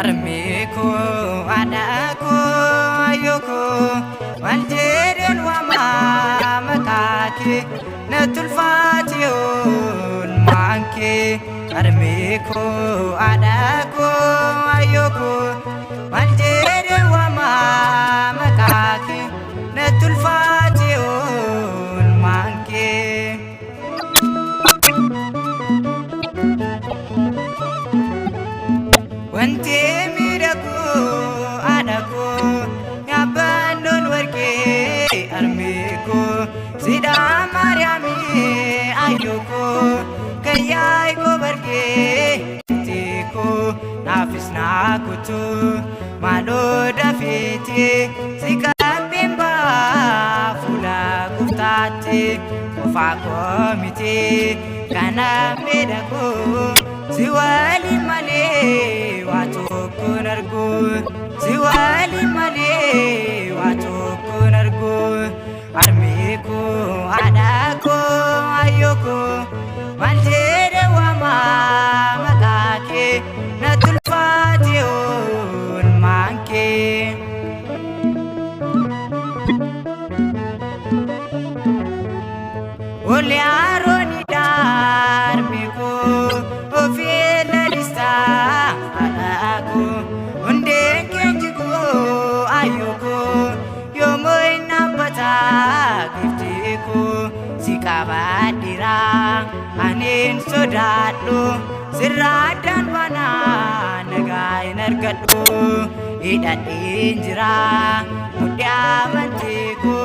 Armeko adako ayoko waljeden wama makake natulfation manke armeko adako ayoko waljeden wama makake natulfation manke Wanti miraku adaku nyabandon warke armiku sida Mariami ayuku kayai ko barke tiku nafis nakutu malo dafiti sikapimba fula kuftati kufa komiti kana medaku siwali male watu kunargu siwali male watu kunargu armiku adako ayoko waljede wama makake natulfation manke Ole aroni darmiku ofela lista aku undeng kenjiku ayuku yomo inapata giftiku sikabadira anin sodatu siradan wana nagai nargatu idan injira mudiamantiku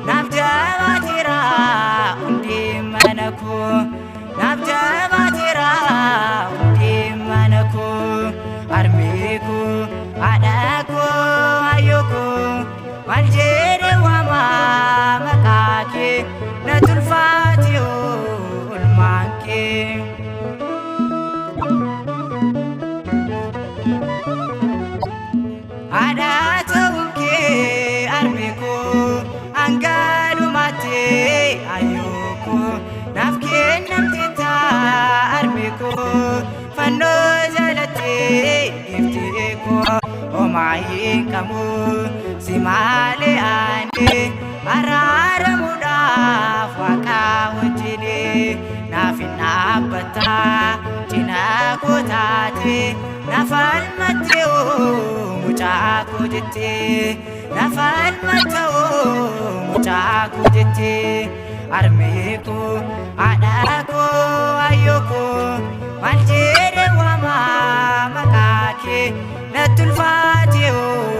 nafjawatira undi manaku nafjawatira undi manaku armiku adaku ayuku waljede wama makake natulfation manke adatuke armiku angalumate ayuku nafken namtita armiku fano jalate iftiku omayin kamu simale ane arara muda waka wajine nafina bata cina kutate nafal mateo mucaku jete nafal mateo mucaku jete armiku adaku ayuku waljede wama makake natulfation